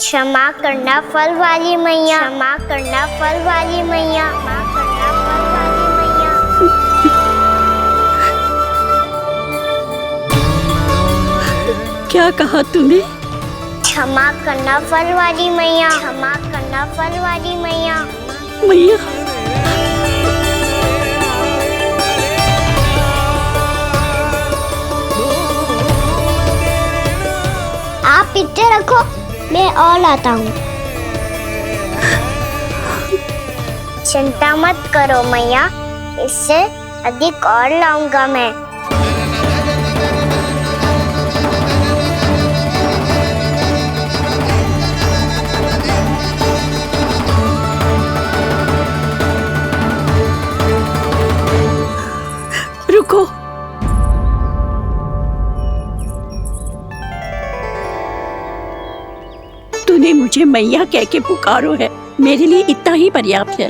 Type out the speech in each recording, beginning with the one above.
क्षमा करना फल वाली मैया, क्षमा करना फल वाली मैया, क्षमा करना फल वाली मैया। क्या कहा तूने? क्षमा करना फल वाली मैया, क्षमा करना फल वाली मैया। मैया, आप पिक्चर रखो, मैं और लाता हूँ। चिंता मत करो मैया, इससे अधिक और लाऊंगा मैं। रुको। तूने मुझे मैया कह के पुकारो है, मेरे लिए इतना ही पर्याप्त है।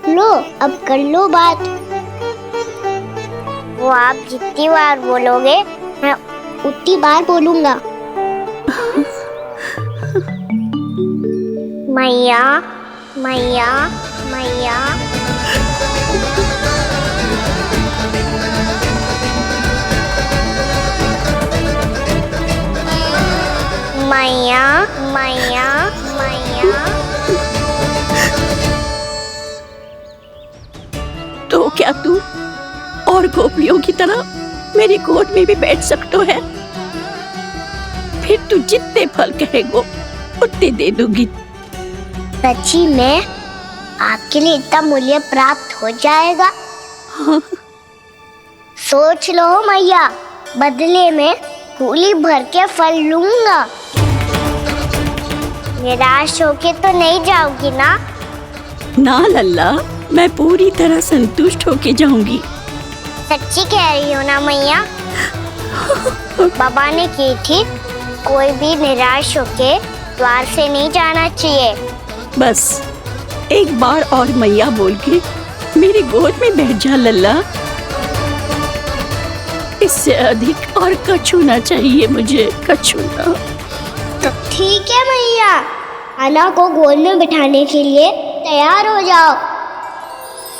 लो, अब कर लो बात। वो आप जितनी बार बोलोगे मैं उतनी बार बोलूंगा। मैया, मैया, मैया। मैया, मैया, मैया। तो क्या तू और गोपियों की तरह मेरी गोद में भी बैठ सकते है? फिर तू जितने फल कहेगो उतने दे दूंगी। सच्ची में आपके लिए इतना मूल्य प्राप्त हो जाएगा? हाँ। सोच लो मैया, बदले में झोली भर के फल लूंगा। निराश होके तो नहीं जाओगी ना? ना लल्ला, मैं पूरी तरह संतुष्ट होके जाऊंगी। सच्ची कह रही हो ना मैया? बाबा ने की थी, कोई भी निराश होके द्वार से नहीं जाना चाहिए। बस एक बार और मैया बोल के मेरी गोद में बैठ जा लल्ला। इससे अधिक और कछु ना चाहिए मुझे, कछु ना। तो ठीक है मैया, अन्ना को गोद में बिठाने के लिए तैयार हो जाओ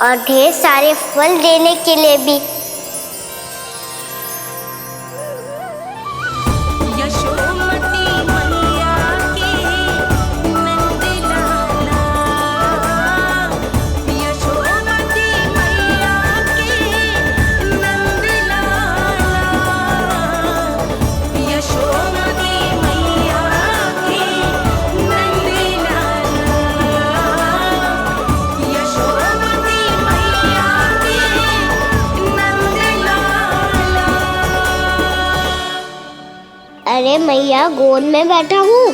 और ढेर सारे फल देने के लिए भी। अरे मैया, गोद में बैठा हूँ,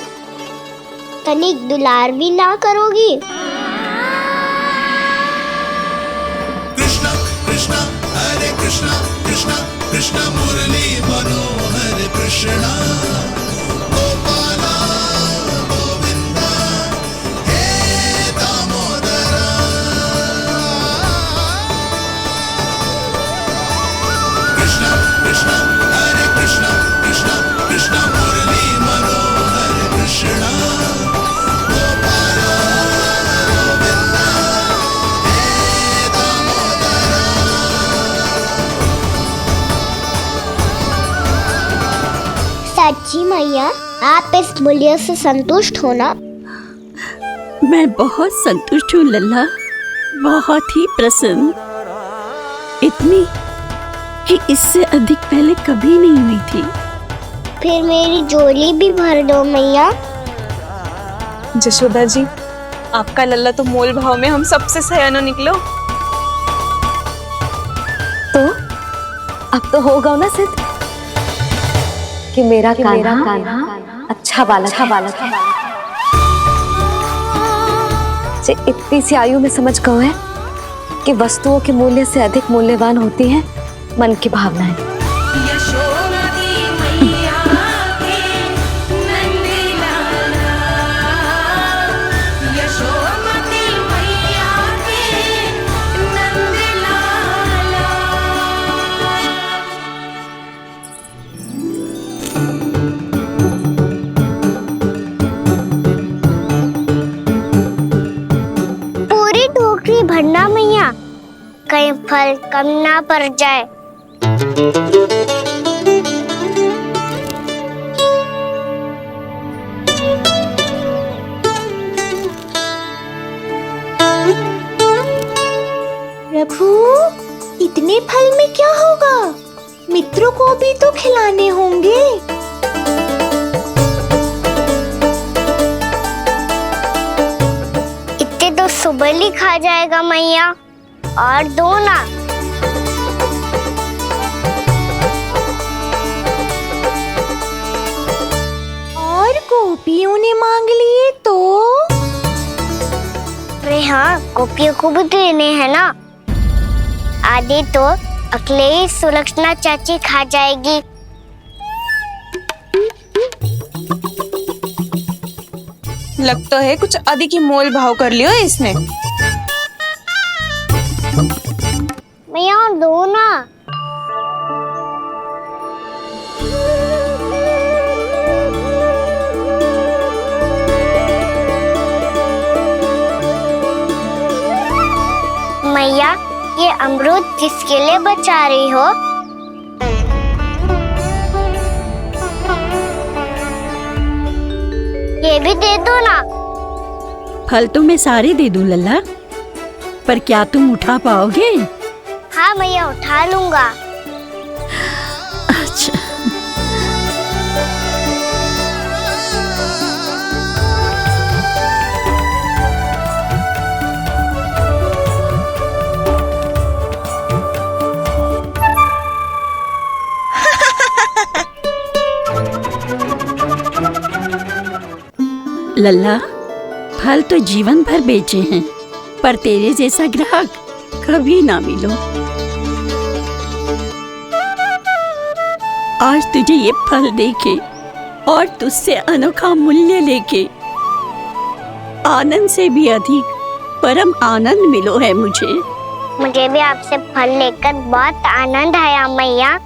तनिक दुलार भी ना करोगी? कृष्णा कृष्णा हरे कृष्णा, कृष्णा कृष्णा मुरली मनोहर कृष्णा। गोपाला गोविंदा हे दामोदरा। कृष्णा कृष्णा हरे कृष्णा, कृष्णा कृष्णा मुरली मनोहर कृष्णा। गोपाला गोविंदा हे दामोदरा। सच्ची मैया, आप इस मूल्य से संतुष्ट हो ना? मैं बहुत संतुष्ट हूँ लल्ला, बहुत ही प्रसन्न। इतनी कि इससे अधिक पहले कभी नहीं हुई थी। फिर मेरी झोली भी भर दो मैया। जशोदा जी, आपका लल्ला तो मोल भाव में हम सबसे सयाना निकलो। तो अब तो होगा ना सिद्ध कि मेरा कान्हा अच्छा बालक है। जे इतनी सी आयु में समझ गए है कि वस्तुओं के मूल्य से अधिक मूल्यवान होती है मन की भावनाएं। फल कम ना पड़ जाए। प्रभु, इतने फल में क्या होगा? मित्रों को भी तो खिलाने होंगे। इतने तो सुबह ही खा जाएगा मैया, और दो ना। और गोपियों ने मांग लिए तो? अरे हाँ, गोपियों को भी देने हैं ना। आधे तो अकेले सुलक्षणा चाची खा जाएगी। लगता है कुछ अधिक ही मोल भाव कर लियो इसने। मैया और दो ना। मैया, ये अमरूद किसके लिए बचा रही हो? ये भी दे दो ना। फल तो मैं सारे दे दूं लल्ला, पर क्या तुम उठा पाओगे? हाँ मैया, उठा लूंगा। अच्छा। लल्ला, फल तो जीवन भर बेचे हैं, पर तेरे जैसा ग्राहक कभी ना मिलो। आज तुझे ये फल देके और तुझसे अनोखा मूल्य लेके आनंद से भी अधिक परम आनंद मिलो है मुझे। मुझे भी आपसे फल लेकर बहुत आनंद आया मैया।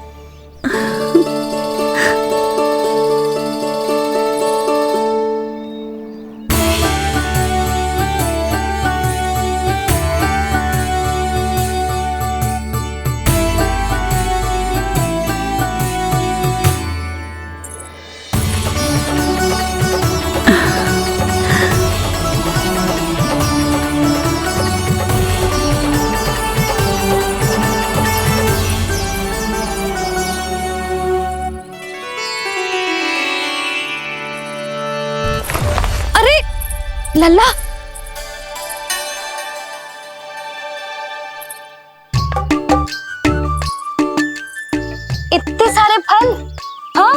लल्ला, इतने सारे फल? हाँ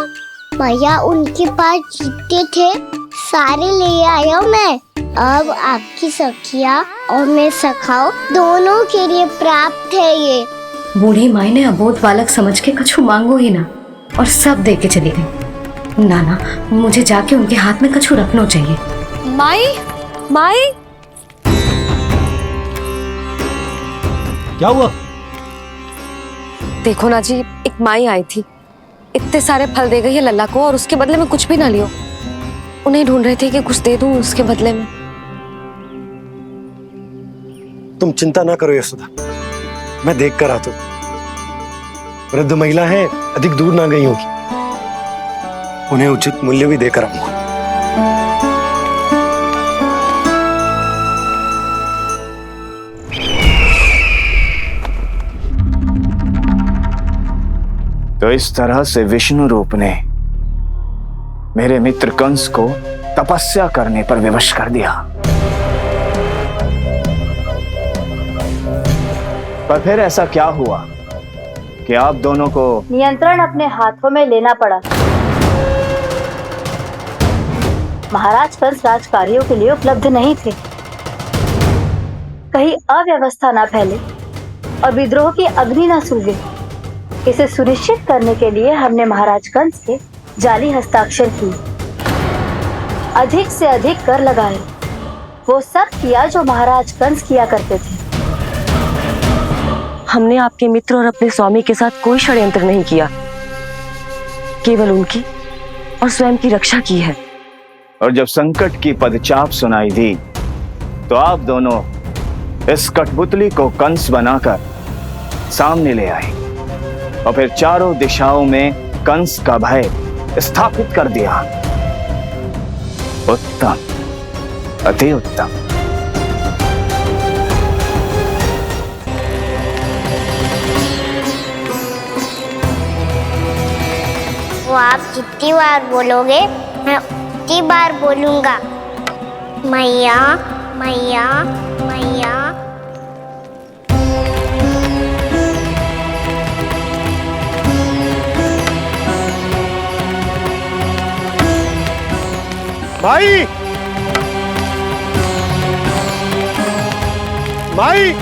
भैया, उनके पास जितने थे सारे ले आया मैं। अब आपकी सखिया और मैं सखाओ दोनों के लिए प्राप्त है ये। बूढ़ी माई ने अबोध बालक समझ के कछु मांगो ही ना, और सब दे के चली गई। नाना, मुझे जाके उनके हाथ में कछु रखना चाहिए। माई, माई, क्या हुआ? देखो ना जी, एक माई आई थी, इतने सारे फल दे गई है लल्ला को, और उसके बदले में कुछ भी ना लियो। उन्हें ढूंढ रहे थे कि कुछ दे दूं उसके बदले में। तुम चिंता ना करो यशोदा, मैं देख कर आता हूं। वृद्ध महिला है, अधिक दूर ना गई होगी, उन्हें उचित मूल्य भी देकर आऊंगा। तो इस तरह से विष्णु रूप ने मेरे मित्र कंस को तपस्या करने पर विवश कर दिया। पर फिर ऐसा क्या हुआ कि आप दोनों को नियंत्रण अपने हाथों में लेना पड़ा। महाराज कंस राजकार्यों के लिए उपलब्ध नहीं थे। कहीं अव्यवस्था न फैले और विद्रोह की अग्नि न सूझे, इसे सुनिश्चित करने के लिए हमने महाराज कंस के जाली हस्ताक्षर किए, अधिक से अधिक कर लगाए। वो सब किया जो महाराज कंस किया करते थे। हमने आपके मित्र और अपने स्वामी के साथ कोई षड्यंत्र नहीं किया, केवल उनकी और स्वयं की रक्षा की है। और जब संकट की पदचाप सुनाई दी तो आप दोनों इस कठपुतली को कंस बनाकर सामने ले आए और फिर चारों दिशाओं में कंस का भय स्थापित कर दिया। उत्तम, अति उत्तम। वो आप जितनी बार बोलोगे मैं उतनी बार बोलूंगा। मैया मैया मैया। माई, माई,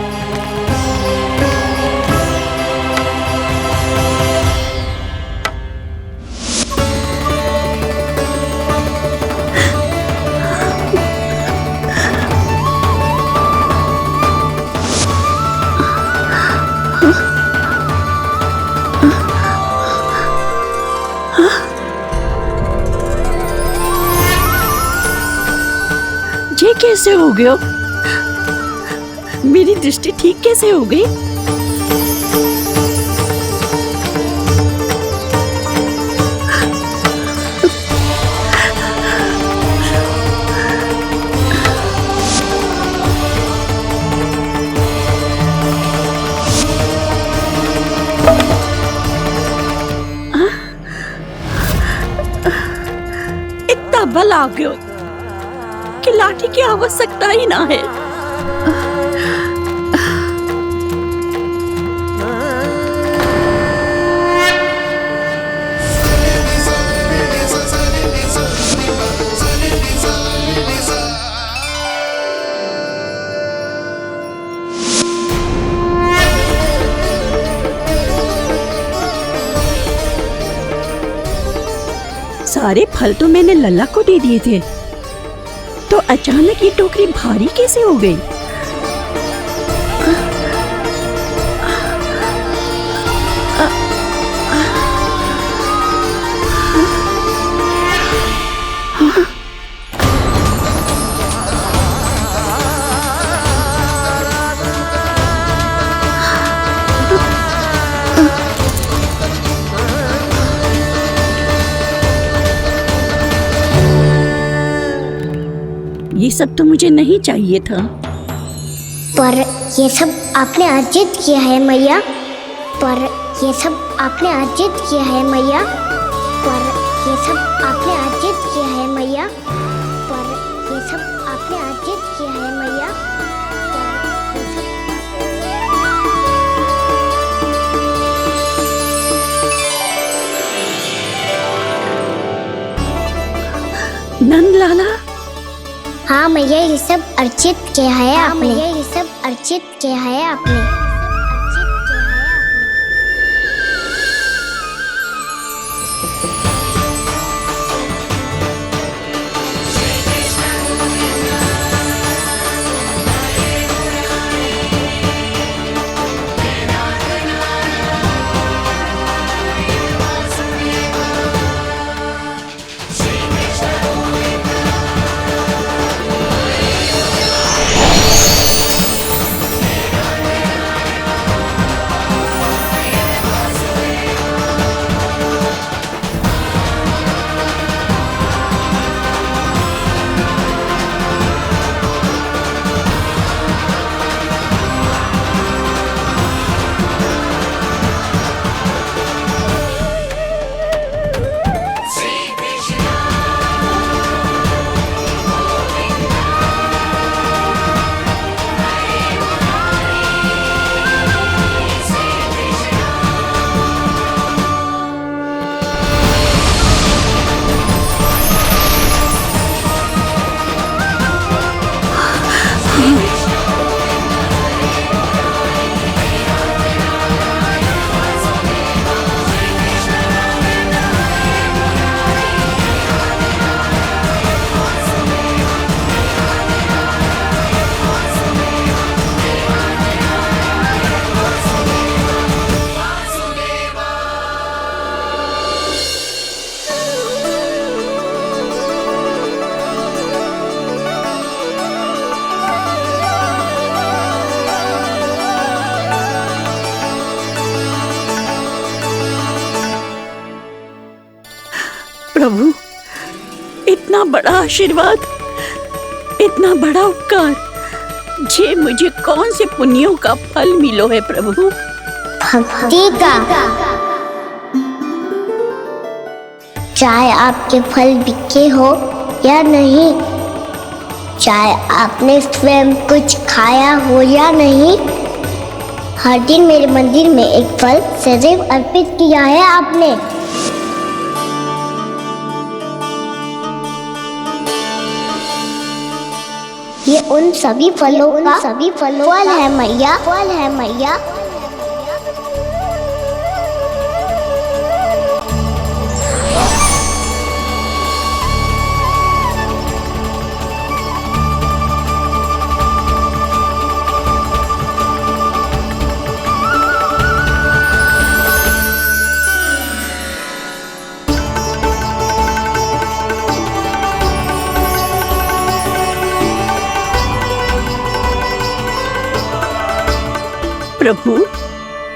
ये कैसे हो गया? मेरी दृष्टि ठीक कैसे हो गई? इतना बल आ गया कि लाठी की आवश्यकता ही ना है। सारे फल तो मैंने लल्ला को दे दिए थे, तो अचानक ये टोकरी भारी कैसे हो गई? ये सब तो मुझे नहीं चाहिए था। पर ये सब आपने अर्जित किया है मैया। पर ये सब आपने अर्जित किया है मैया। पर ये सब आपने अर्जित किया है मैया। पर ये सब आपने अर्जित किया है मैया। नंद लाला। हाँ मैया, ये सब अर्जित किया है आपने। ये सब अर्जित किया है आपने। प्रभु, इतना बड़ा आशीर्वाद, इतना बड़ा उपकार, जे मुझे कौन से पुण्यों का फल मिलो है प्रभु? भक्ति का। चाहे आपके फल बिके हो या नहीं, चाहे आपने स्वयं कुछ खाया हो या नहीं, हर दिन मेरे मंदिर में एक फल सदैव अर्पित किया है आपने। ये उन सभी फलों का फल है मैया, फल है मैया। प्रभु,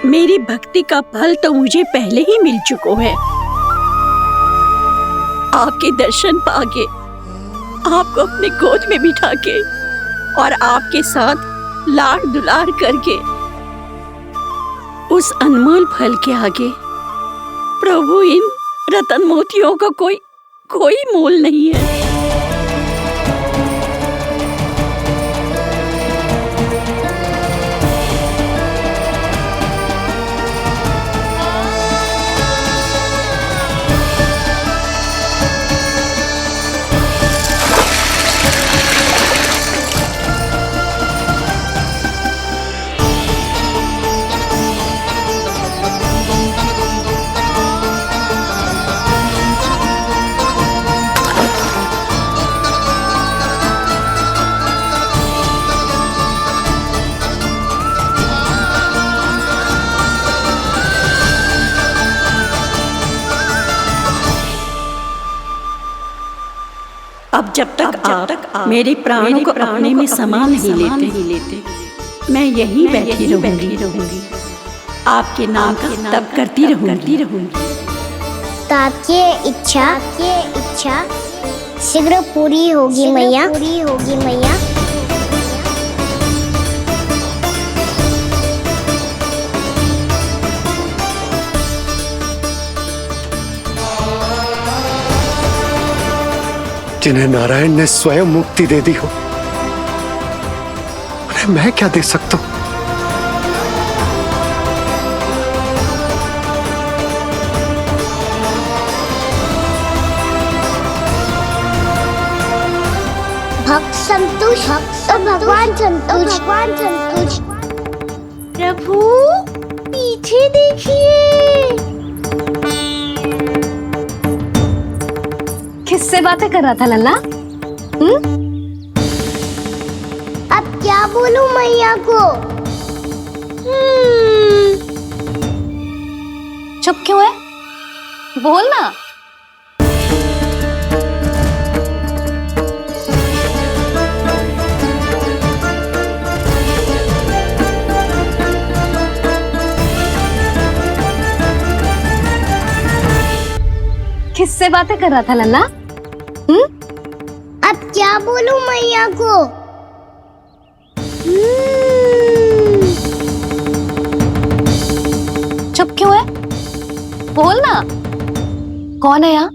मेरी भक्ति का फल तो मुझे पहले ही मिल चुका है। आपके दर्शन पाके, आपको अपने गोद में बिठा के और आपके साथ लाड दुलार करके, उस अनमोल फल के आगे प्रभु इन रतन मोतियों का कोई मोल नहीं है। अब जब तक आप मेरे प्राणों को अपने में समा नहीं लेते, मैं यहीं बैठी रहूंगी, आपके नाम का तप करती रहूंगी। तो आपकी इच्छा शीघ्र पूरी होगी मैया। जिन्हें नारायण ने स्वयं मुक्ति दे दी हो, उन्हें मैं क्या दे सकता हूं? भक्त संतुष्ट तो भगवान संतुष्ट। प्रभु पीछे देखिए। किससे बातें कर रहा था लल्ला? अब क्या बोलूं मैया को? चुप क्यों है? बोल ना। किससे बातें कर रहा था लल्ला? अब क्या बोलूं मैया को? चुप क्यों है? बोल ना। कौन है यहाँ?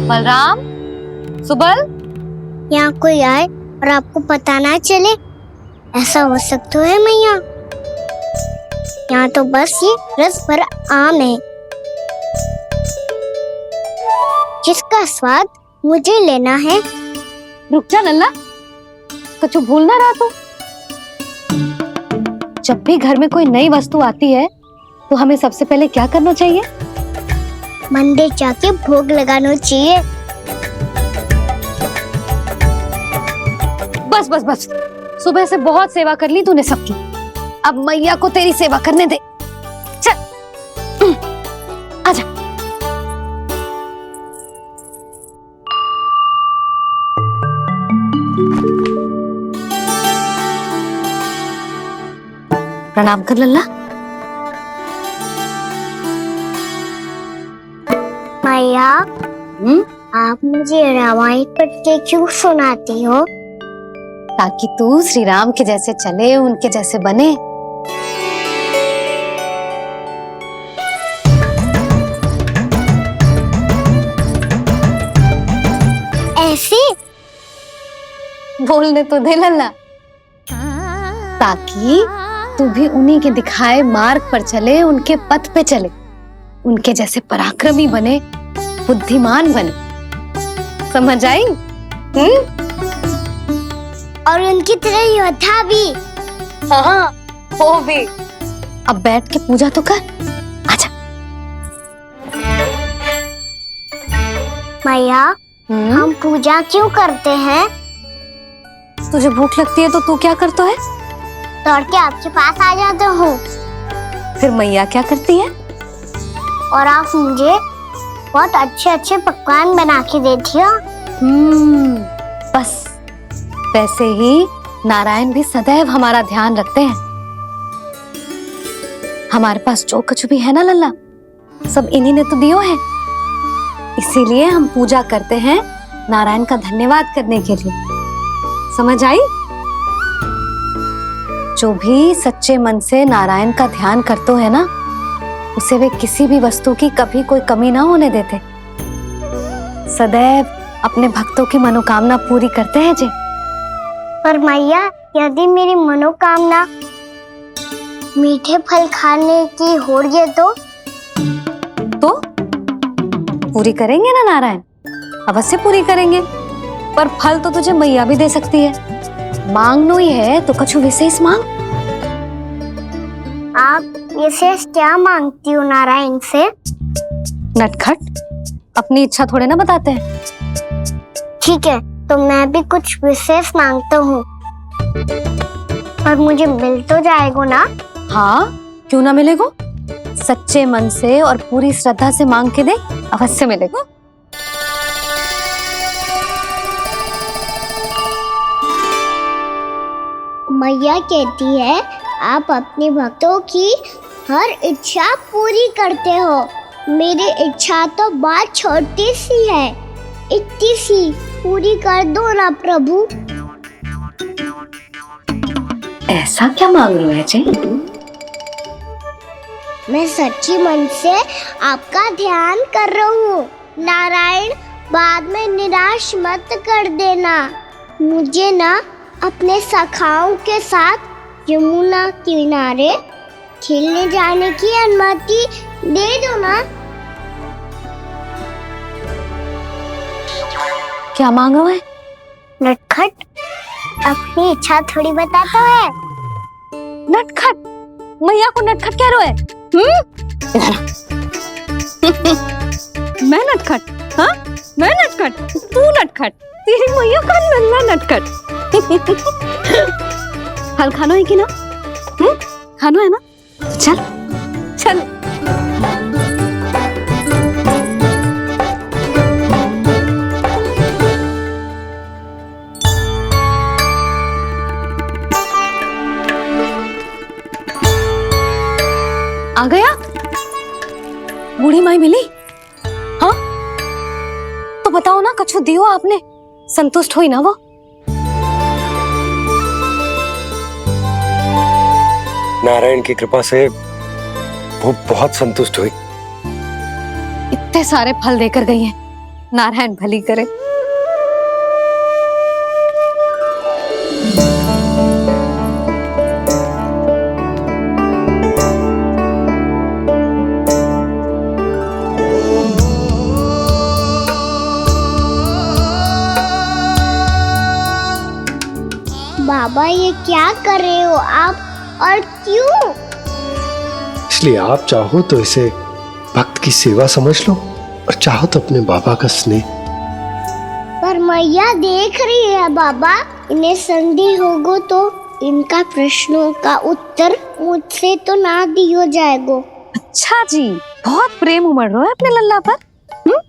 बलराम, सुबल? यहाँ कोई आए और आपको पता ना चले, ऐसा हो सकता है मैया? यहाँ तो बस ये रस भरा आम है, जिसका स्वाद मुझे लेना है। रुक जा लल्ला, कुछ भूल ना रहा तू। जब भी घर में कोई नई वस्तु आती है तो हमें सबसे पहले क्या करना चाहिए? मंदिर जाके भोग लगाना चाहिए। बस बस बस, सुबह से बहुत सेवा कर ली तूने सबकी, अब मैया को तेरी सेवा करने दे। चल आजा। प्रणाम कर लल्ला। मैया आप मुझे रामायण पढ़ के क्यों सुनाती हो? ताकि तू श्री राम के जैसे चले, उनके जैसे बने। ऐसे बोलने तो दे लल्ला, ताकि तू भी उन्हीं के दिखाए मार्ग पर चले, उनके पथ पे चले, उनके जैसे पराक्रमी बने, बुद्धिमान बने। समझ आई? और उनकी तरह योद्धा भी। हाँ, वो भी। अब बैठ के पूजा तो कर। आजा। मैया, हम पूजा क्यों करते हैं? तुझे भूख लगती है तो तू क्या करता है? दौड़ के आपके पास आ जाता हूँ। फिर मैया क्या करती है? और आप मुझे बहुत अच्छे अच्छे पकवान बना के देती हो। बस वैसे ही नारायण भी सदैव हमारा ध्यान रखते हैं। हमारे पास जो कुछ भी है ना लल्ला, सब इन्हीं ने तो दियो है। इसीलिए हम पूजा करते हैं नारायण का धन्यवाद करने के लिए। समझ आई? जो भी सच्चे मन से नारायण का ध्यान करते है ना, उसे वे किसी भी वस्तु की कभी कोई कमी ना होने देते। सदैव अपने भक्तों की मनोकामना पूरी करते हैं जी। पर मैया, यदि मेरी मनोकामना मीठे फल खाने की हो रही तो पूरी करेंगे ना नारायण, अवश्य पूरी करेंगे। पर फल तो तुझे मैया भी दे सकती है। मांगनो ही है तो कछु विशेष मांग। आप विशेष क्या मांगती हो नारायण से? नटखट, अपनी इच्छा थोड़े ना बताते हैं। ठीक है, तो मैं भी कुछ विशेष मांगता हूँ, पर मुझे मिल तो जाएगा ना? हाँ, क्यों ना मिलेगा। सच्चे मन से और पूरी श्रद्धा से मांग के दे, अवश्य मिलेगा। मैया कहती है आप अपने भक्तों की हर इच्छा पूरी करते हो। मेरी इच्छा तो बहुत छोटी सी है, इतनी सी पूरी कर दो ना प्रभु। ऐसा क्या मांग रहे हैं जी? मैं सच्ची मन से आपका ध्यान कर रहा हूँ। नारायण, बाद में निराश मत कर देना। मुझे ना अपने सखाओं के साथ यमुना किनारे खेलने जाने की अनुमति दे दो ना। क्या मांग रहे हैं? नटखट, अपनी इच्छा थोड़ी बताता है। नटखट? मैया को नटखट कह रहे हैं? मैं नटखट? हाँ, मैं नटखट? तू नटखट? तेरी मैया का नल्ला नटखट। फल खाना है कि ना? खाना है ना? तो चल चल। आ गया? बूढ़ी माई मिली? हाँ, तो बताओ ना, कछु दियो आपने, संतुष्ट हुई ना वो? नारायण की कृपा से वो बहुत संतुष्ट हुई। इतने सारे फल देकर गई हैं, नारायण भली करे। बाबा, ये क्या कर रहे हो आप, और क्यों? इसलिए आप चाहो तो इसे भक्त की सेवा समझ लो, और चाहो तो अपने बाबा का स्नेह। पर मैया देख रही है बाबा, इन्हें संदेह होगो तो इनका प्रश्नों का उत्तर मुझसे तो ना दियो जाएगो। अच्छा जी, बहुत प्रेम उमड़ रहा है अपने लल्ला पर।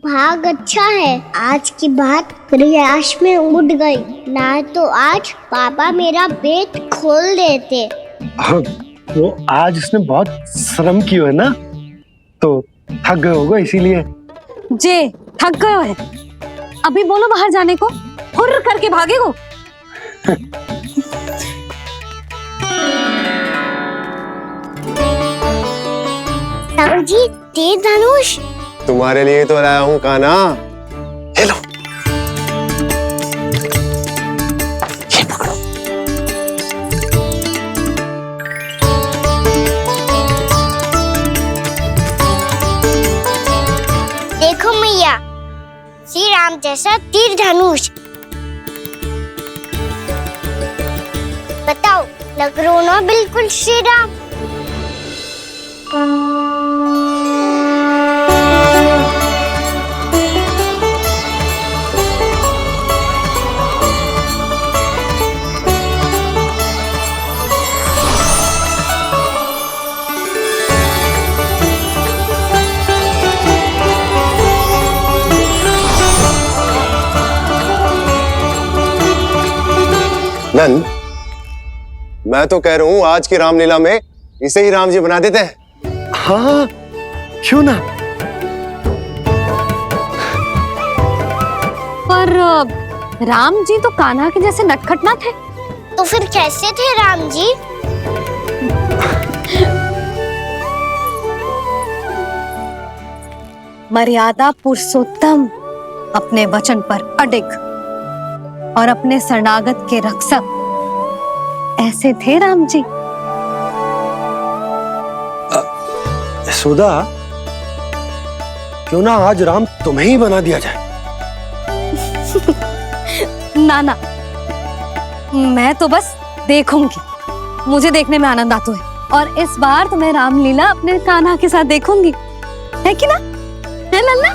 भाग अच्छा है, आज की बात प्रयास में उड़ गई, ना तो आज पापा मेरा पेट खोल देते। हाँ, वो आज उसने बहुत श्रम किया है ना, तो थक गए होगा इसीलिए। जे थक थक गए है। अभी बोलो बाहर जाने को, हुर्र करके भागे हो। राम जी, तीर धनुष। तुम्हारे लिए तो लाया हूँ कान्हा। ये लो, ये पकड़ो। देखो मैया, श्री राम जैसा तीर धनुष। बताओ, लग रहा ना बिल्कुल श्री राम। नंद, मैं तो कह रहा हूँ आज की रामलीला में इसे ही राम जी बना देते हैं। हाँ, क्यों ना। पर राम जी तो कान्हा के जैसे नटखट ना थे। तो फिर कैसे थे राम जी? मर्यादा पुरुषोत्तम, अपने वचन पर अडिग और अपने शरणागत के रक्षक, ऐसे थे राम जी। यशोदा, क्यों ना आज राम तुम्हें ही बना दिया जाए। ना ना, मैं तो बस देखूंगी, मुझे देखने में आनंद आता है। और इस बार तो मैं रामलीला अपने कान्हा के साथ देखूंगी, है कि ना, है लल्ला?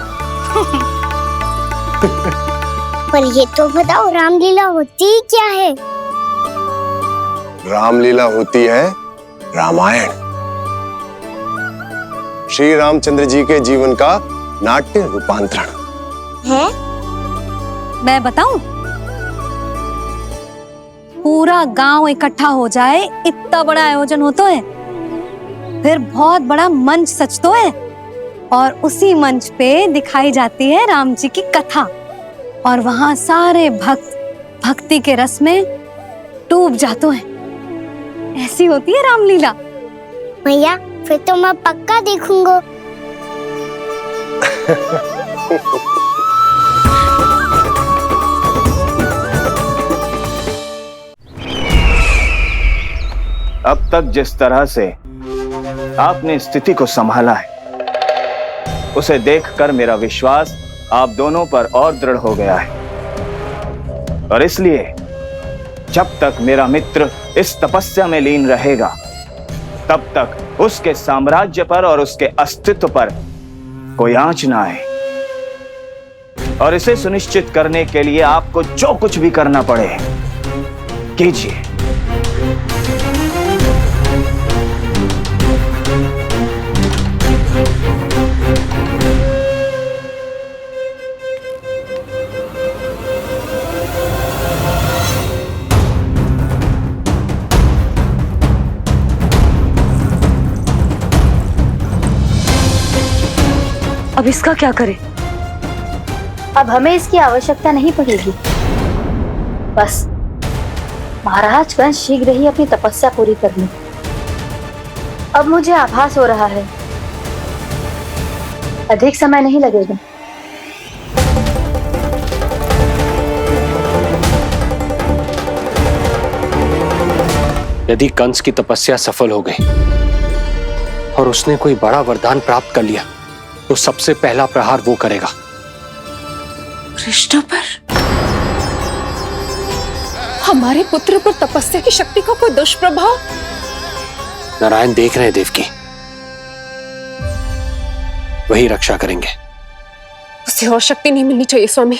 पर ये तो बताओ, रामलीला होती क्या है? रामलीला होती है रामायण, श्री रामचंद्र जी के जीवन का नाट्य रूपांतरण है। मैं बताऊं, पूरा गांव इकट्ठा हो जाए, इतना बड़ा आयोजन होता है, फिर बहुत बड़ा मंच सजतो है और उसी मंच पे दिखाई जाती है राम जी की कथा और वहां सारे भक्त भक्ति के रस में डूब जाते हैं। ऐसी होती है रामलीला। भैया, फिर तो मैं पक्का देखूंगा। अब तक जिस तरह से आपने स्थिति को संभाला है, उसे देखकर मेरा विश्वास आप दोनों पर और दृढ़ हो गया है। और इसलिए जब तक मेरा मित्र इस तपस्या में लीन रहेगा, तब तक उसके साम्राज्य पर और उसके अस्तित्व पर कोई आंच ना आए। और इसे सुनिश्चित करने के लिए आपको जो कुछ भी करना पड़े, कीजिए। अब इसका क्या करें? अब हमें इसकी आवश्यकता नहीं पड़ेगी। बस महाराज कंस शीघ्र ही अपनी तपस्या पूरी कर ली। अब मुझे आभास हो रहा है, अधिक समय नहीं लगेगा। यदि कंस की तपस्या सफल हो गई और उसने कोई बड़ा वरदान प्राप्त कर लिया, तो सबसे पहला प्रहार वो करेगा। कृष्ण पर? हमारे पुत्र पर तपस्या की शक्ति का कोई दुष्प्रभाव? नारायण देख रहे हैं देवकी, वही रक्षा करेंगे। उसे और शक्ति नहीं मिलनी चाहिए स्वामी।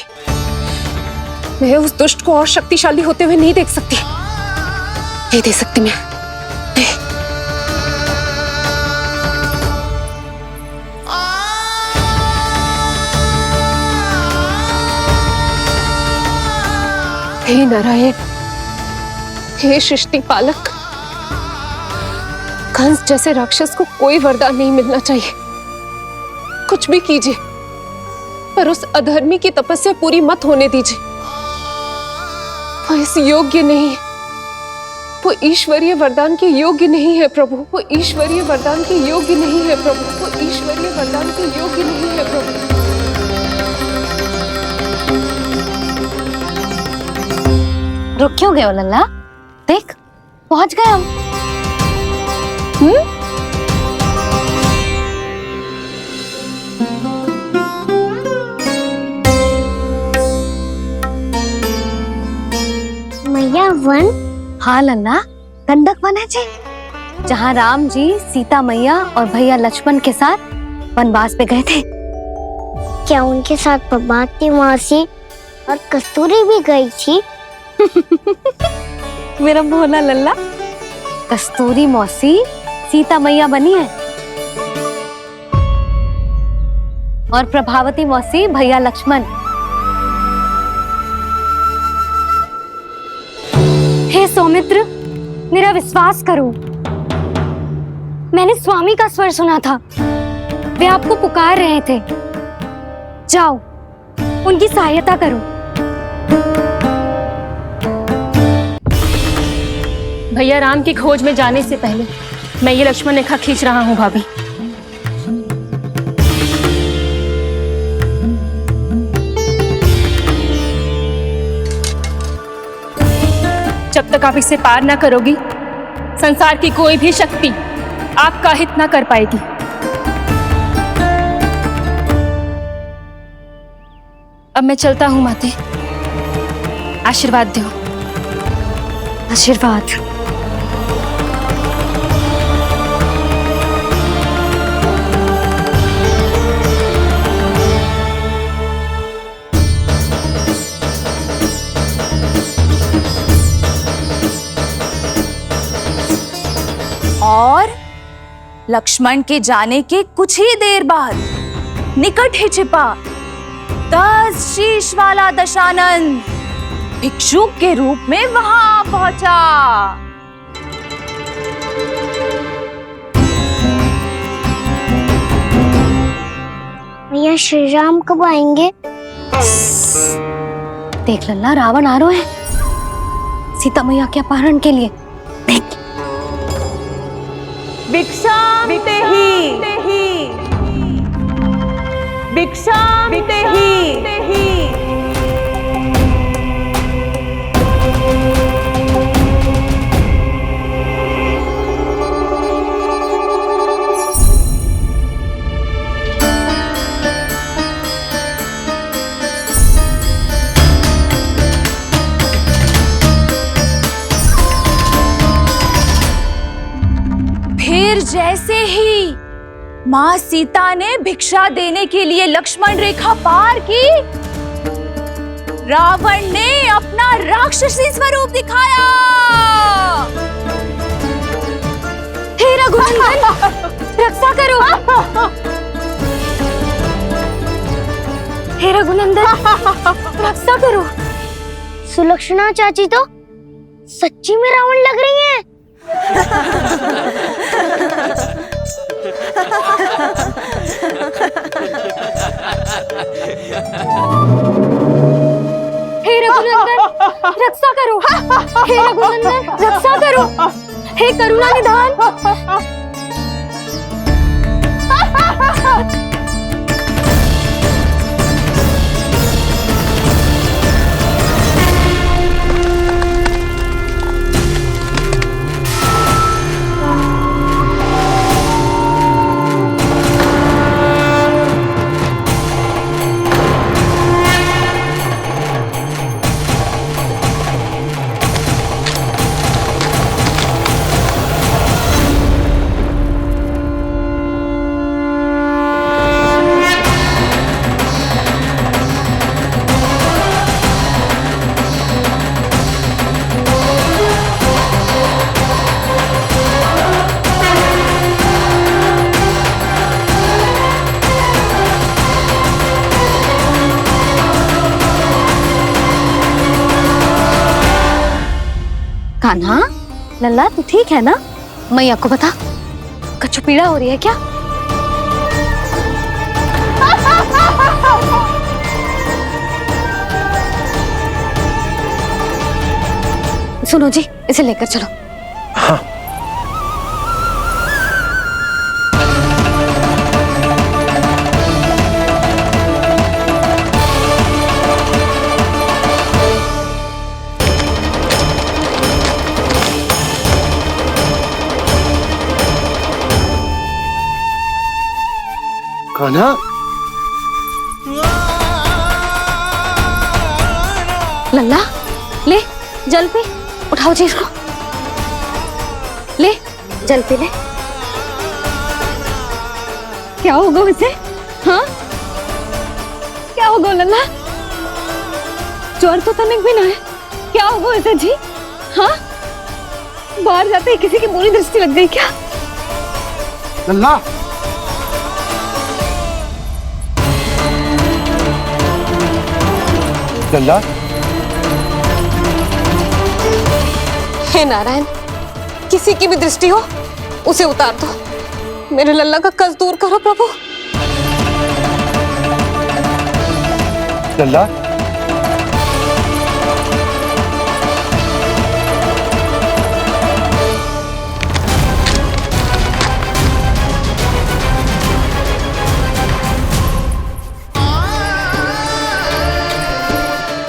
मैं उस दुष्ट को और शक्तिशाली होते हुए नहीं देख सकती, नहीं दे सकती मैं। हे नारायण, हे सृष्टि पालक, कंस जैसे राक्षस को कोई वरदान नहीं मिलना चाहिए। कुछ भी कीजिए, पर उस अधर्मी की तपस्या पूरी मत होने दीजिए। वो इस योग्य नहीं है, वो ईश्वरीय वरदान के योग्य नहीं है प्रभु, वो ईश्वरीय वरदान के योग्य नहीं है प्रभु, वो ईश्वरीय वरदान के योग्य नहीं है प्रभु। रुक क्यों गए हो लल्ला? देख पहुंच गए हम। मैया वन? हाँ लल्ला, गंडक वन है जी, जहाँ राम जी सीता मैया और भैया लक्ष्मण के साथ वनवास पे गए थे। क्या उनके साथ प्रभाती मौसी और कस्तूरी भी गई थी? मेरा भोला लल्ला, कस्तूरी मौसी सीता मैया बनी है और प्रभावती मौसी भैया लक्ष्मण। हे सौमित्र, मेरा विश्वास करो, मैंने स्वामी का स्वर सुना था, वे आपको पुकार रहे थे। जाओ उनकी सहायता करो। भैया राम की खोज में जाने से पहले मैं ये लक्ष्मण रेखा खींच रहा हूँ भाभी। जब तक आप इसे पार ना करोगी, संसार की कोई भी शक्ति आपका हित ना कर पाएगी। अब मैं चलता हूँ माते, आशीर्वाद दो। आशीर्वाद। और लक्ष्मण के जाने के कुछ ही देर बाद निकट ही छिपा 10 शीश वाला दशानन भिक्षुक के रूप में वहां पहुंचा। मैया श्री राम कब आएंगे? देख लल्ला, रावण आ रहा है सीता मैया के अपहरण के लिए। देख, भिक्षाम देहि, भिक्षाम देहि। फिर जैसे ही माँ सीता ने भिक्षा देने के लिए लक्ष्मण रेखा पार की, रावण ने अपना राक्षसी स्वरूप दिखाया। हे रघुनंदन, रक्षा करो। हे रघुनंदन, रक्षा करो। सुलक्षणा चाची तो सच्ची में रावण लग रही हैं। हे रघुनंदन, रक्षा करो। हे रघुनंदन, रक्षा करो। हे करुणा निधान। कान्हा, लल्ला तू ठीक है ना? मैया को बता, कछु पीड़ा हो रही है क्या? सुनो जी, इसे लेकर चलो। हाँ। कान्हा, लल्ला ले जल पी, उठाओ जी इसको, ले जल पी ले। क्या होगा उसे? हाँ क्या होगा लल्ला? ज्वर तो तनिक भी ना है, क्या होगा उसे जी? हाँ बाहर जाते ही किसी की बुरी दृष्टि लग गई क्या? लल्ला, लल्ला, हे नारायण, किसी की भी दृष्टि हो उसे उतार दो, मेरे लल्ला का कष्ट दूर करो प्रभु। लल्ला,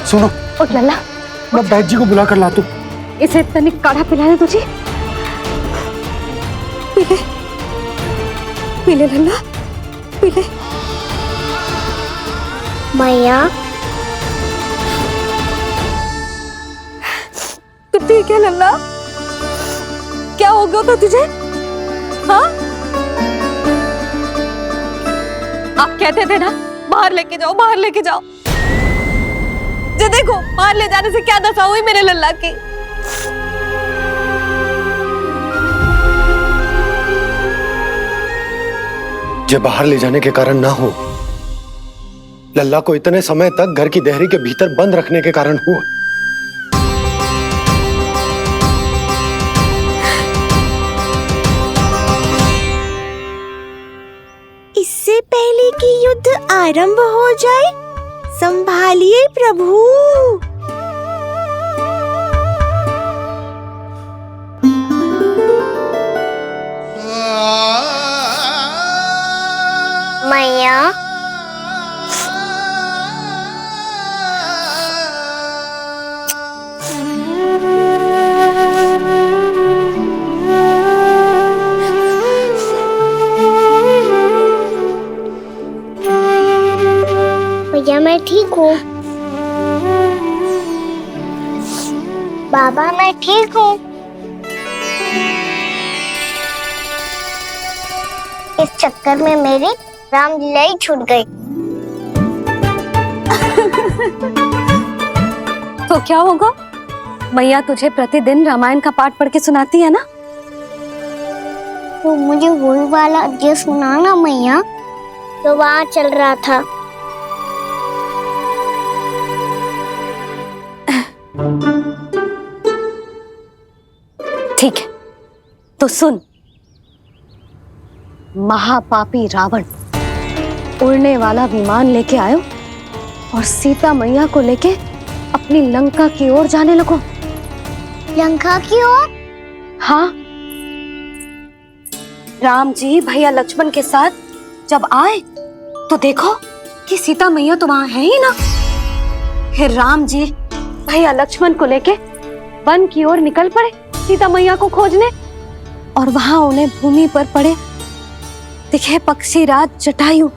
सुनो, उठ लल्ला, मैं बैद जी को बुला कर लाता हूँ। इसे तनिक काढ़ा पिलाने तुझे, पी ले, पी ले लल्ला, पी ले। मैया, तू ठीक है लल्ला? क्या हो गया था तुझे? हाँ आप कहते थे ना बाहर लेके जाओ, बाहर लेके जाओ। जे देखो बाहर ले जाने से क्या दशा हुई मेरे लल्ला की। जे बाहर ले जाने के कारण ना हो, लल्ला को इतने समय तक घर की देहरी के भीतर बंद रखने के कारण हुआ। इससे पहले कि युद्ध आरंभ हो जाए, संभालिए प्रभु। मैया, भैया मैं ठीक हूँ। बाबा मैं ठीक हूँ। इस चक्कर में मेरी रामलीला ही छूट गई। तो क्या होगा? मैया तुझे प्रतिदिन रामायण का पाठ पढ़ के सुनाती है ना? तो मुझे वही वाला अध्याय सुनाना मैया, तो वहाँ चल रहा था। ठीक है तो सुन। महापापी रावण उड़ने वाला विमान लेके आयो और सीता मैया को लेके अपनी लंका की ओर जाने लगो। लंका की ओर? हाँ, राम जी भैया लक्ष्मण के साथ जब आए तो देखो कि सीता मैया तो वहां है ही ना। फिर राम जी भैया लक्ष्मण को लेके वन की ओर निकल पड़े सीता मैया को खोजने, और वहां उन्हें भूमि पर पड़े दिखे पक्षी राज जटायु।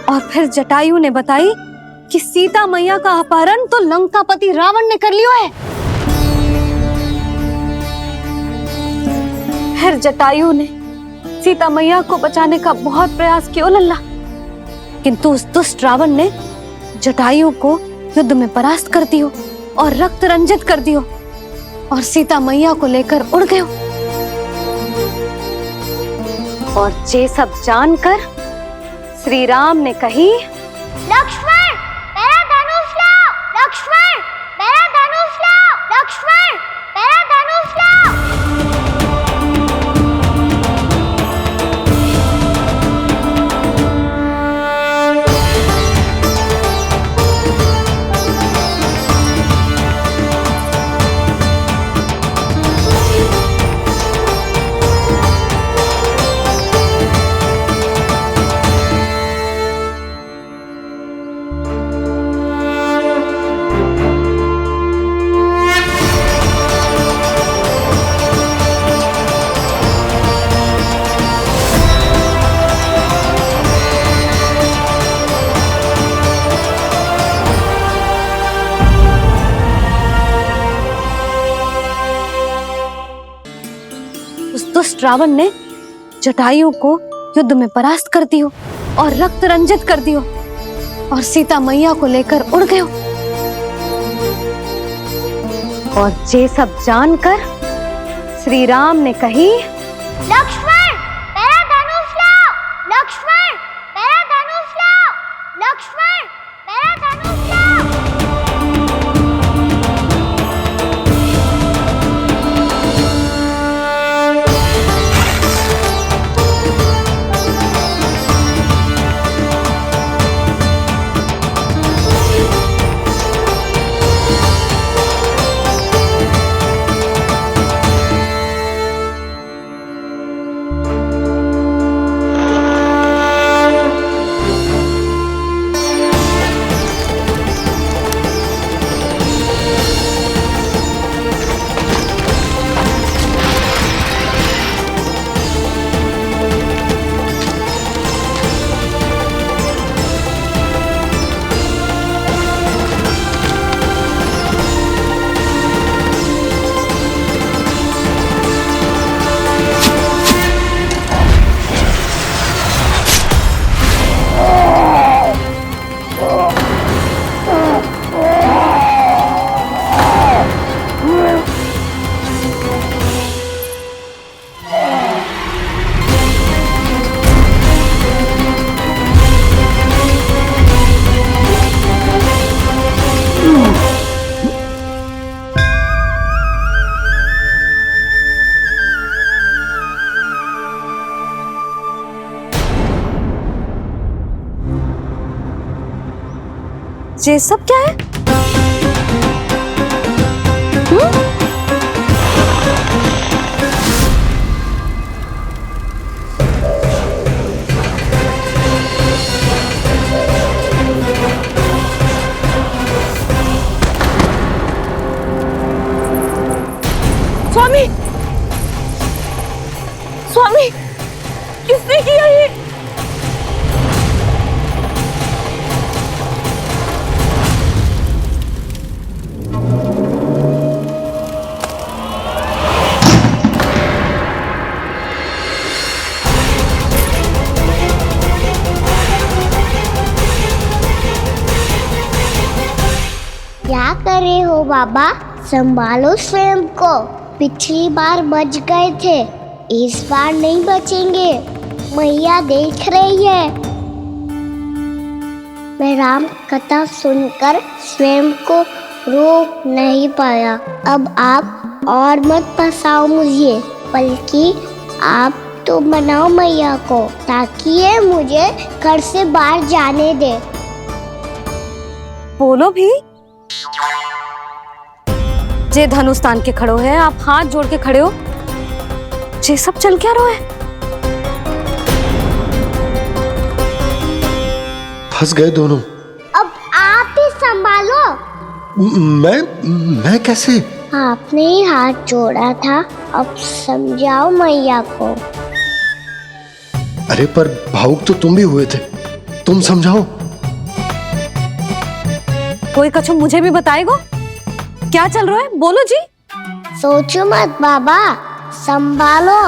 और फिर जटायु ने बताई कि सीता मैया का अपहरण तो लंकापति रावण ने कर लियो है। फिर जटायु ने सीता मैया को बचाने का बहुत प्रयास किया लल्ला, किंतु उस दुष्ट रावण ने जटायु को युद्ध में परास्त कर दियो और रक्त रंजित कर दियो और सीता मैया को लेकर उड़ गयो। और ये सब जानकर श्री राम ने कही, लक्ष्मण मेरा धनुष लाओ, लक्ष्मण मेरा धनुष लाओ, लक्ष्मण मेरा धनुष लाओ। दुष्ट रावण ने जटायु को युद्ध में परास्त कर दियो और रक्त रंजित कर दियो और सीता मैया को लेकर उड़ गयो। और ये सब जानकर श्री राम ने कही, लक्ष्मण मेरा धनुष लाओ, लक्ष्मण मेरा धनुष लाओ, लक्ष्मण मेरा धनुष लाओ। ये सब क्या है? स्वामी, स्वामी, किसने किया ये? क्या कर रहे हो बाबा? संभालो स्वयं को। पिछली बार बच गए थे, इस बार नहीं बचेंगे। मैया देख रही है। मैं राम कथा सुनकर स्वयं को रोक नहीं पाया। अब आप और मत फंसाओ मुझे, बल्कि आप तो बनाओ मैया को, ताकि ये मुझे घर से बाहर जाने दे। बोलो भी। जे धनुष तान के खड़ो है, आप हाथ जोड़ के खड़े हो। ये सब चल क्या रहा है? फंस गए दोनों। अब आप ही संभालो। मैं कैसे? आपने ही हाथ जोड़ा था, अब समझाओ मैया को। अरे पर भावुक तो तुम भी हुए थे, तुम समझाओ। कोई कछु मुझे भी बताएगो? क्या चल रहा है? बोलो जी। सोचो मत बाबा, संभालो।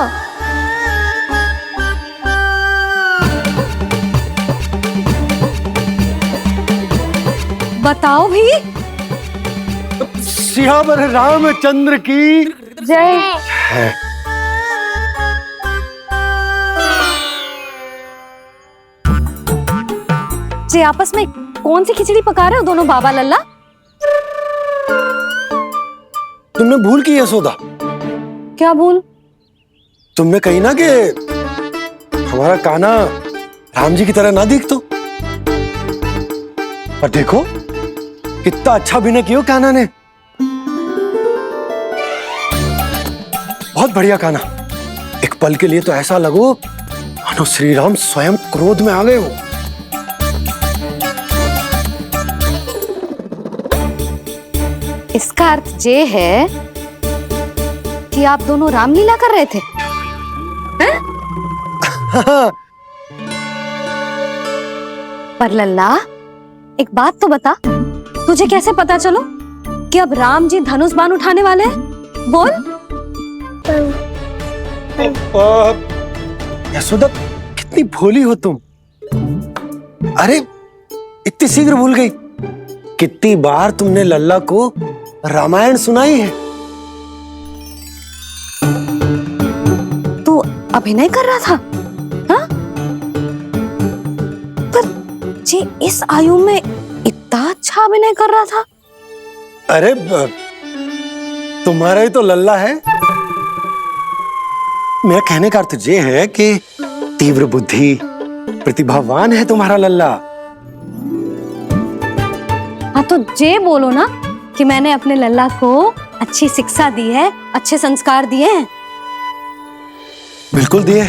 बताओ भी। सियावर रामचंद्र की जय। है। जी आपस में कौन सी खिचड़ी पका रहे हो दोनों बाबा लल्ला? तुमने भूल की यशोदा? क्या भूल? तुमने कही ना कि हमारा कान्हा राम जी की तरह ना दिख तो। पर देखो कितना अच्छा अभिनय किया कान्हा ने। बहुत बढ़िया कान्हा। एक पल के लिए तो ऐसा लगो मानो श्री राम स्वयं क्रोध में आ गए हो। इसका अर्थ ये है कि आप दोनों रामलीला कर रहे थे, हैं? पर लल्ला एक बात तो बता, तुझे कैसे पता चलो कि अब राम जी धनुष बाण उठाने वाले हैं? बोल। यशोदा, कितनी भोली हो तुम। अरे इतनी शीघ्र भूल गई। कितनी बार तुमने लल्ला को रामायण सुनाई है। तू अभिनय कर रहा था? हाँ? पर जी इस आयु में इतना अच्छा अभिनय कर रहा था। अरे तुम्हारा ही तो लल्ला है। मेरा कहने का अर्थ ये है कि तीव्र बुद्धि, प्रतिभावान है तुम्हारा लल्ला। हाँ तो जे बोलो ना कि मैंने अपने लल्ला को अच्छी शिक्षा दी है, अच्छे संस्कार दिए हैं। बिल्कुल दिए,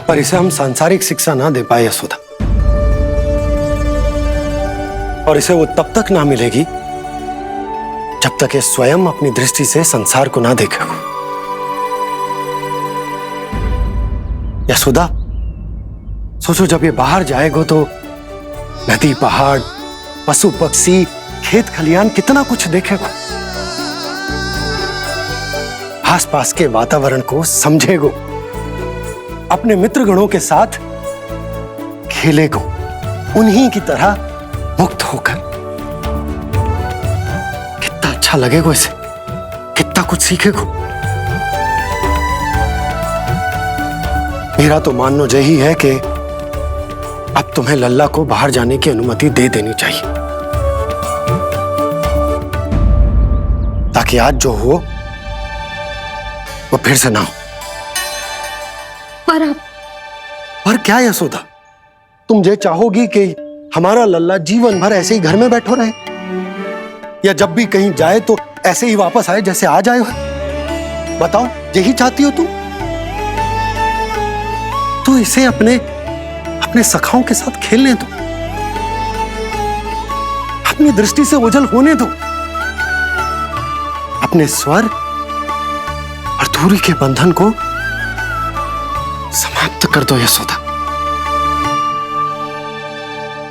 पर इसे हम सांसारिक शिक्षा ना दे पाए यशोदा। और इसे वो तब तक ना मिलेगी जब तक ये स्वयं अपनी दृष्टि से संसार को ना देखेगा। यशोदा, सोचो जब ये बाहर जाएगा तो नदी, पहाड़, पशु पक्षी, खेत खलियान कितना कुछ देखेगा। आसपास के वातावरण को समझेगो, अपने मित्रगणों के साथ खेलेगो, उन्हीं की तरह मुक्त होकर। कितना अच्छा लगेगा इसे, कितना कुछ सीखेगो। मेरा तो मानना यही है कि अब तुम्हें लल्ला को बाहर जाने की अनुमति दे देनी चाहिए, ताकि आज जो हो वो फिर से ना हो। पर क्या यशोदा, तुम ये चाहोगी कि हमारा लल्ला जीवन भर ऐसे ही घर में बैठो रहे, या जब भी कहीं जाए तो ऐसे ही वापस आए जैसे आज आए हो? बताओ, यही चाहती हो तुम? तो इसे अपने सखाओं के साथ खेलने दो, अपनी दृष्टि से ओझल होने दो, अपने स्वर और दूरी के बंधन को समाप्त कर दो यशोदा।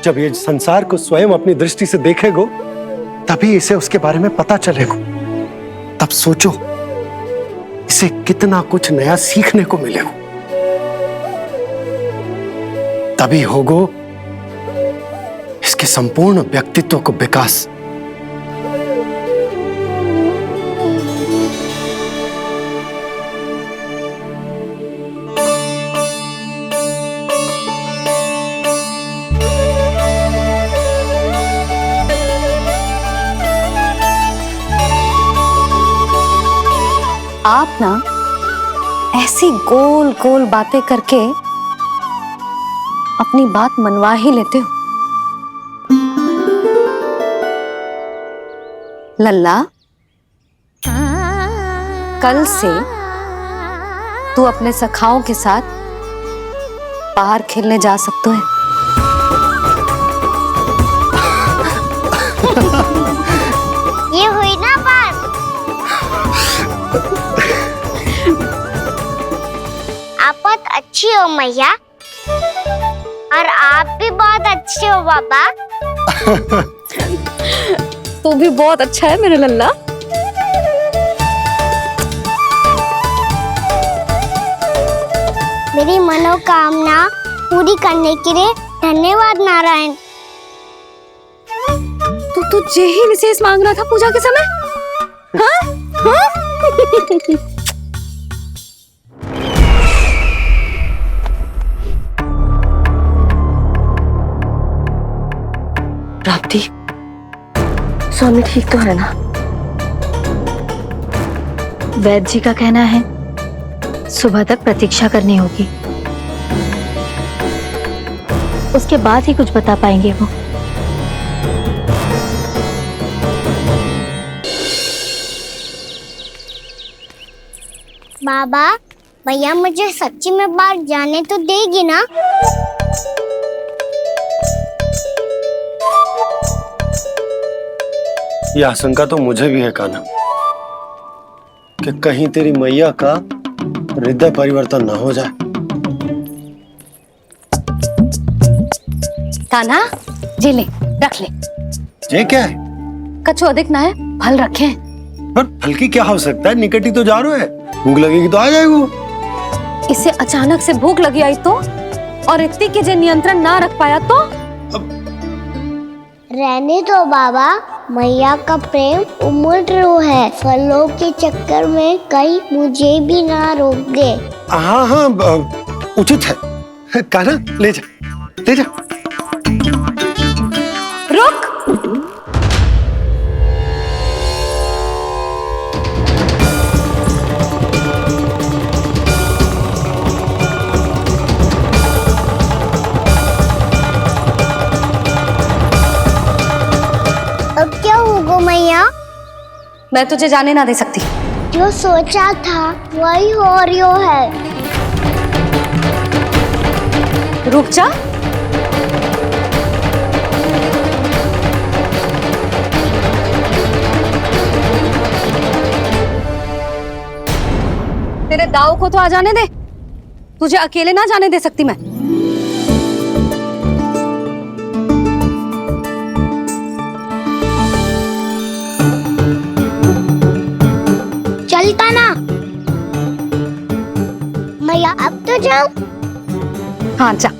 जब ये संसार को स्वयं अपनी दृष्टि से देखेगो, तभी इसे उसके बारे में पता चलेगा। तब सोचो इसे कितना कुछ नया सीखने को मिलेगा। तभी होगो इसके संपूर्ण व्यक्तित्व को विकास। आप ना ऐसी गोल गोल बातें करके अपनी बात मनवा ही लेते हो। लल्ला, कल से तू अपने सखाओं के साथ बाहर खेलने जा सकते हैं। ये हुई ना बात। आप बहुत अच्छी हो मैया, और आप भी बहुत अच्छे हो पापा। तू भी बहुत अच्छा है मेरे लल्ला। मेरी मनोकामना पूरी करने के लिए धन्यवाद नारायण। तो तू यही विशेष मांग रहा था पूजा के समय? हाँ? हाँ? प्राप्ति, स्वामी ठीक तो है ना? वैद्य जी का कहना है सुबह तक प्रतीक्षा करनी होगी, उसके बाद ही कुछ बता पाएंगे वो। बाबा, भैया मुझे सच्ची में बाहर जाने तो देगी ना? ये आशंका तो मुझे भी है कान्हा, कि कहीं तेरी मैया का हृदय परिवर्तन ना हो जाए। कान्हा, जी ले, रख ले। ये क्या है? कछु अधिक ना है, फल रखे हैं। पर हल्की क्या हो सकता है, निकट ही तो जा रहे है, भूख लगेगी तो आ जाएगा। इसे अचानक से भूख लगी आई तो, और इतनी के जे नियंत्रण ना रख पाया तो? रहने दो बाबा, मैया का प्रेम उमड़ रो है, फलों के चक्कर में कहीं मुझे भी ना रोक दे। हाँ हाँ उचित है, कान्हा ले जा ले जा। रुक! अब क्या होगा मैया? मैं तुझे जाने ना दे सकती। जो सोचा था वही हो रही है। रुक जा। तेरे दाव को तो आ जाने दे, तुझे अकेले ना जाने दे सकती मैं। चलता ना मैया, अब तो जाओ। हाँ जा।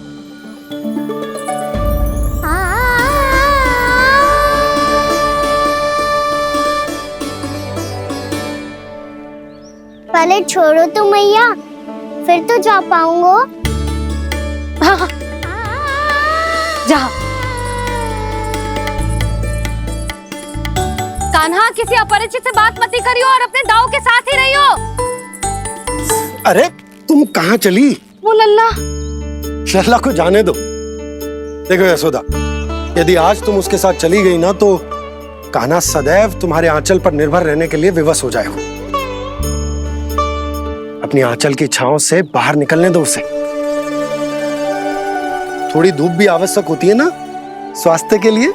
पहले छोड़ो तो मैया, फिर तो जा पाऊंगा। हाँ हाँ जा। कान्हा, किसी अपरिचित से बात मत करियो और अपने दाव के साथ ही रहियो। अरे तुम कहाँ चली? वो लल्ला। लल्ला को जाने दो। देखो यशोदा, यदि आज तुम उसके साथ चली गई ना तो कान्हा सदैव तुम्हारे आंचल पर निर्भर रहने के लिए विवश हो जाएगा। अपनी आंचल की छांव से बाहर निकलने दो उसे। थोड़ी धूप भी आवश्यक होती है ना स्वास्थ्य के लिए,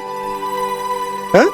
हाँ?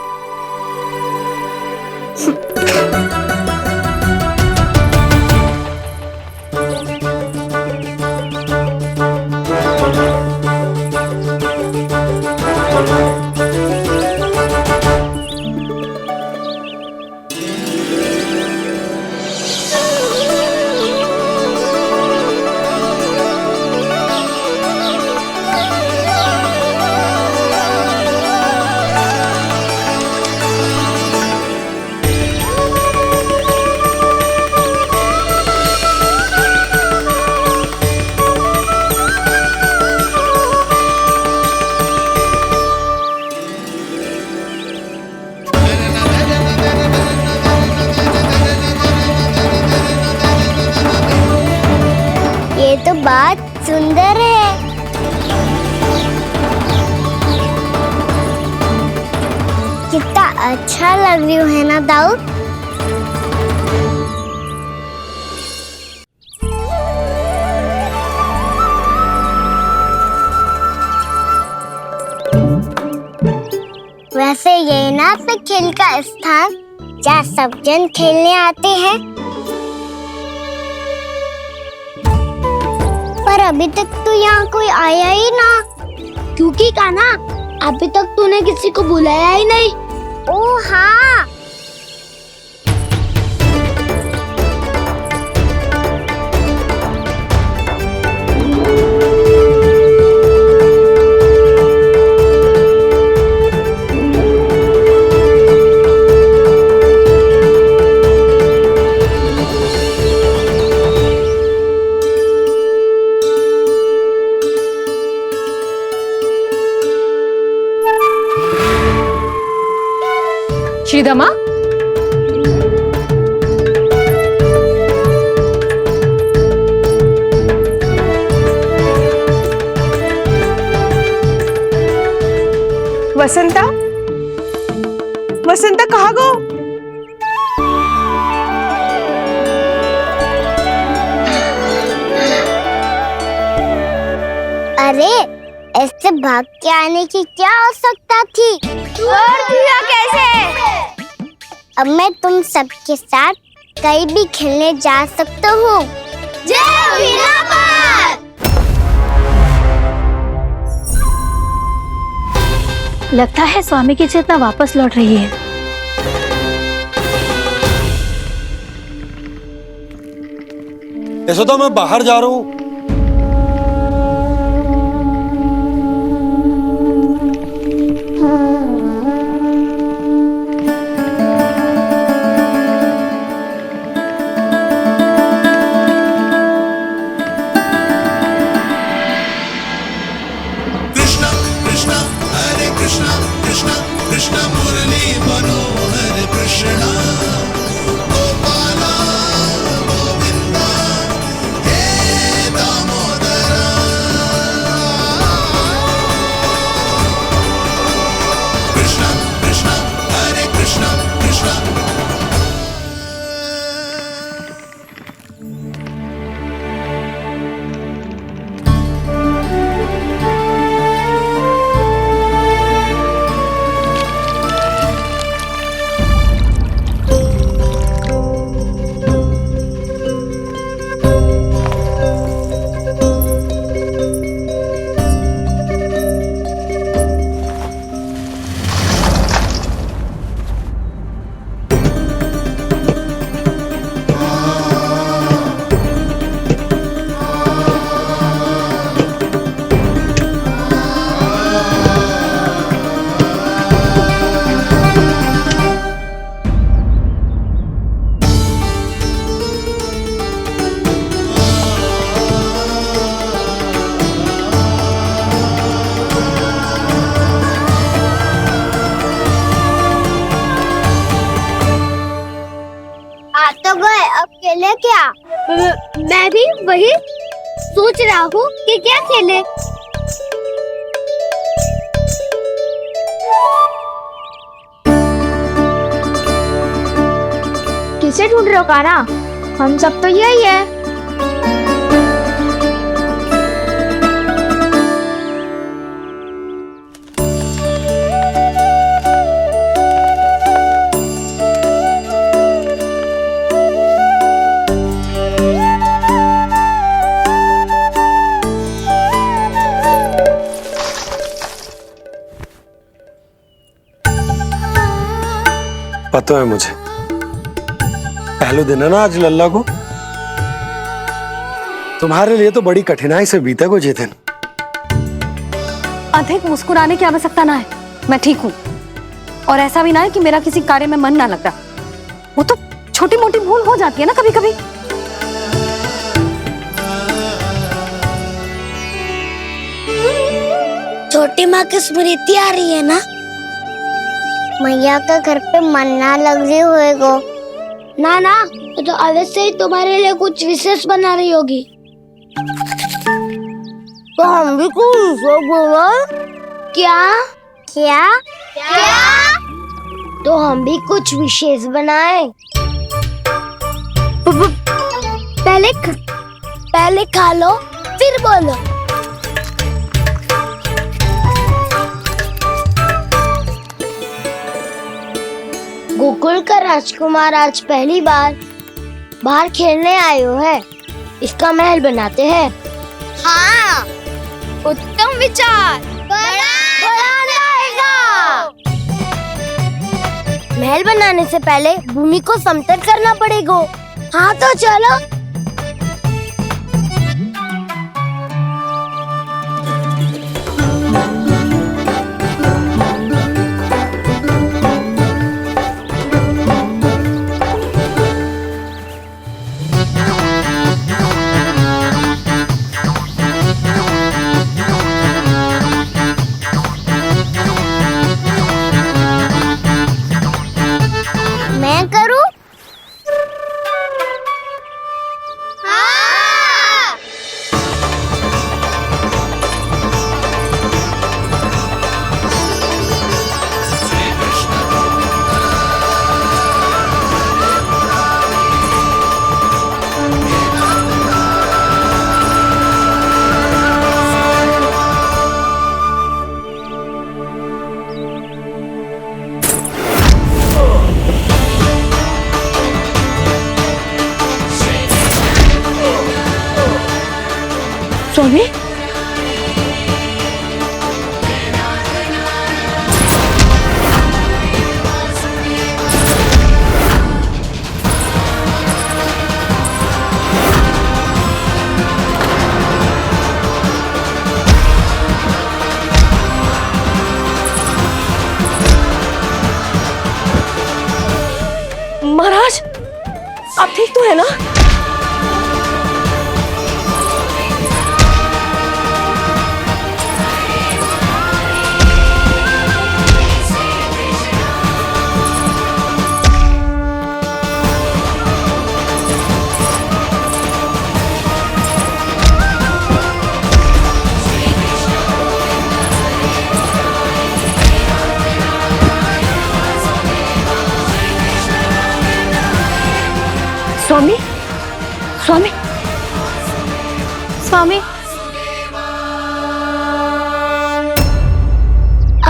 ये तो बात सुंदर है। कितना अच्छा लग रही है ना दाऊ? वैसे ये ना अपने खेल का स्थान जहाँ सब जन खेलने आते हैं, पर अभी तक तो यहाँ कोई आया ही ना। क्योंकि कान्हा, अभी तक तूने किसी को बुलाया ही नहीं। ओह हाँ, श्रीदमा, वसंता, वसंता कहाँ गो? अरे ऐसे भाग के आने की क्या आवश्यकता थी? और दिया कैसे? अब मैं तुम सबके साथ कहीं भी खेलने जा सकता हूँ। जय वीरापाल! लगता है स्वामी की चेतना वापस लौट रही है। यशोदा मैं बाहर जा रहा हूँ। कृष्ण कृष्ण हरे कृष्ण कृष्ण कृष्ण मुरली मनोहर कृष्ण गोपाला गोविंदा हे दामोदरा कृष्ण कृष्ण हरे कृष्ण कृष्ण आ तो गए, अब खेले क्या? मैं भी वही सोच रहा हूँ कि क्या खेले। किसे ढूंढ रहे हो काना? हम सब तो यही है। पता है मुझे, पहले दिन है ना आज लल्ला को। तुम्हारे लिए तो बड़ी कठिनाई से बीते को जितिन। अधिक मुस्कुराने की आवश्यकता ना है, मैं ठीक हूँ। और ऐसा भी ना है कि मेरा किसी कार्य में मन ना लग रहा। वो तो छोटी मोटी भूल हो जाती है ना कभी कभी। छोटी माँ की स्मृति आ रही है ना? मैया का घर पे मन ना लग रही होएगो। ना ना, तो अवश्य ही तुम्हारे लिए कुछ विशेष बना रही होगी। तो हम भी कुछ बोलो। क्या क्या क्या? तो हम भी कुछ विशेष बनाए। पहले खा लो फिर बोलो। गोकुल का राजकुमार आज पहली बार बाहर खेलने आए हो है। इसका महल बनाते हैं। हाँ, उत्तम विचार। बड़ा रहेगा। महल बनाने से पहले भूमि को समतल करना पड़ेगा। हाँ तो चलो। मैं करूं? हाँ। स्वामी, है ना? स्वामी, स्वामी, स्वामी।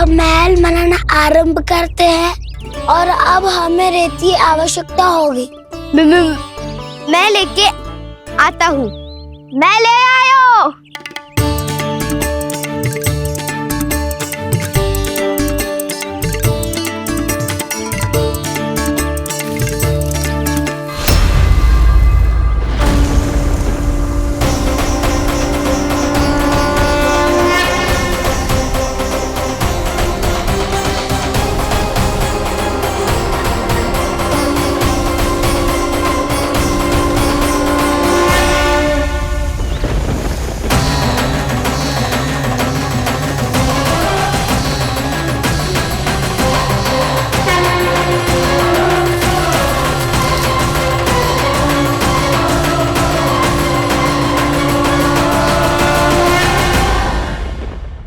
अब महल बनाना आरंभ करते हैं और अब हमें रेत की आवश्यकता होगी। मैं लेके आता हूँ। मैं ले